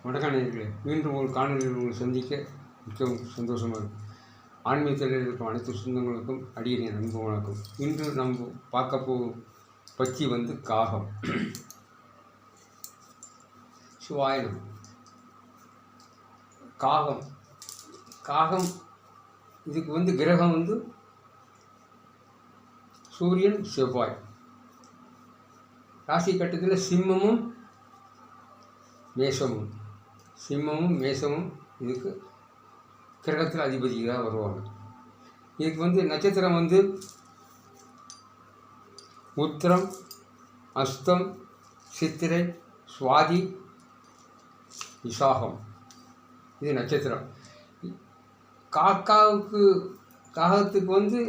வணக்கம் நேயர்களே, மீண்டும் ஒரு காணொலியில் உங்களை சந்திக்க மிகவும் சந்தோஷமாக இருக்கும். ஆன்மீகத்தில் இருக்கும் அனைத்து சொந்தங்களுக்கும் அடியேன் அன்பு வணக்கம். இன்று நம்ம பார்க்க போகும் பற்றி காகம். சிவாயனம். காகம் காகம் இதுக்கு கிரகம் சூரியன், செவ்வாய். ராசி கட்டத்தில் சிம்மமும் மேசமும் இதுக்கு கிரகத்தில் அதிபதியாக வருவாங்க. இதுக்கு நட்சத்திரம் உத்திரம், அஸ்தம், சித்திரை, சுவாதி, விசாகம். இது நட்சத்திரம். காகத்துக்கு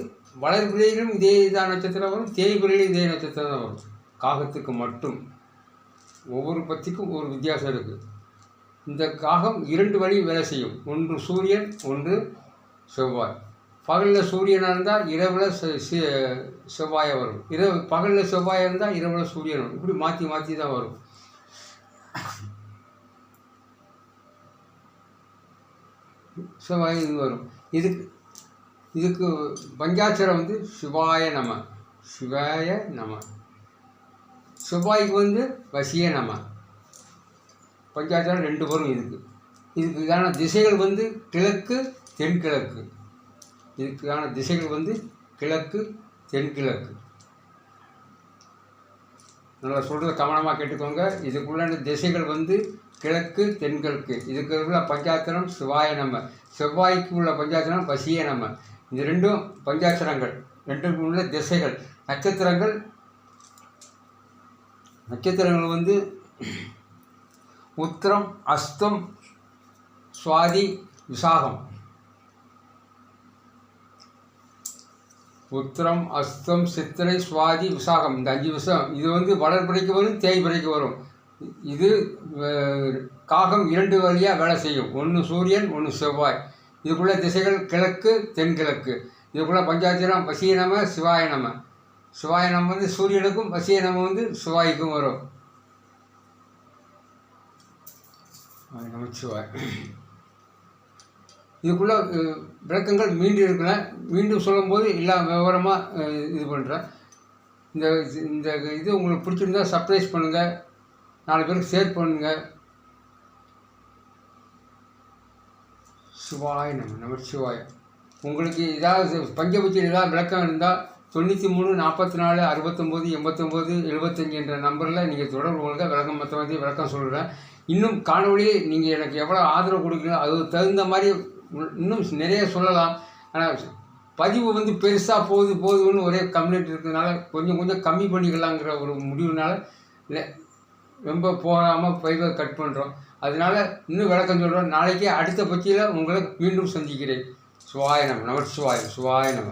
வளர்பிறையிலும் இதே இதாக நட்சத்திரம் வரும், தேய்பிறையிலும் இதே நட்சத்திரம் தான் வரும். காகத்துக்கு மட்டும் ஒவ்வொரு பத்திக்கும் ஒரு வித்தியாசம் இருக்குது. இந்த காகம் 2 வழி வேலை செய்யும். ஒன்று சூரியன், ஒன்று செவ்வாய். பகலில் சூரியனாக இருந்தால் இரவில் செவ்வாயை வரும். பகலில் செவ்வாயாக இருந்தால் இரவில் சூரியன் வரும். இப்படி மாற்றி தான் வரும். செவ்வாய் வரும். இதுக்கு பஞ்சாட்சரம் சிவாய நம. செவ்வாய்க்கு வசிய நம. பஞ்சாட்சரம் 2 வரும். இதுக்கான திசைகள் கிழக்கு, தென்கிழக்கு. இதுக்கான திசைகள் கிழக்கு, தென்கிழக்கு. நல்லா சொல்கிறத கவனமாக கேட்டுக்கோங்க. இதுக்குள்ள திசைகள் கிழக்கு, தென்கிழக்கு. இதுக்கு உள்ள பஞ்சாட்சரம் சிவாய நம. செவ்வாய்க்கு உள்ள பஞ்சாட்சரம் வசிய நம. இந்த 2ம் பஞ்சாட்சரங்கள். 2க்கும் உள்ள திசைகள். நட்சத்திரங்கள் உத்திரம், அஸ்தம், சுவாதி, விசாகம். உத்திரம், அஸ்தம், சித்திரை, சுவாதி, விசாகம். இந்த 5 விஷயம். இது வளர்பிறைக்கு வரும், தேய்பிறைக்கு வரும். இது காகம் 2 வழியாக வேலை செய்யும். ஒன்று சூரியன், ஒன்று செவ்வாய். இதுக்குள்ள திசைகள் கிழக்கு, தென்கிழக்கு. இதுக்குள்ள பஞ்சாட்சரம் வசிய நம, சிவாய நம. சிவாய நம சூரியனுக்கும், வசிய நம சிவாய்க்கும் வரும். நமச்சிவாய். இதுக்குள்ள விளக்கங்கள் மீண்டும் சொல்லும்போது எல்லாம் விவரமாக இது பண்ணுறேன். இது உங்களுக்கு பிடிச்சிருந்தா சப்ஸ்கிரைப் பண்ணுங்கள், 4 பேருக்கு ஷேர் பண்ணுங்கள். சிவாய் நமச்சிவாய். உங்களுக்கு ஏதாவது பஞ்சபட்சியில் ஏதாவது விளக்கம் இருந்தால் 93 44 69 89 75 என்ற நம்பரில் நீங்கள் தொடர்பு கொள்க. விளக்கம் சொல்கிறேன். இன்னும் காணொலியை நீங்கள் எனக்கு எவ்வளோ ஆதரவு கொடுக்கணும், அது தகுந்த மாதிரி இன்னும் நிறைய சொல்லலாம். ஆனால் பதிவு பெருசாக போகுதுன்னு ஒரே கம்ப்ளைண்ட் இருக்கிறதுனால கொஞ்சம் கம்மி பண்ணிக்கலாங்கிற ஒரு முடிவுனால இல்லை, ரொம்ப போகாமல் பதிவை கட் பண்ணுறோம். அதனால் இன்னும் விளக்கம் சொல்கிறோம். நாளைக்கே அடுத்த பட்சியில் உங்களை மீண்டும் சந்திக்கிறேன். சிவாய நம. சிவாய நம.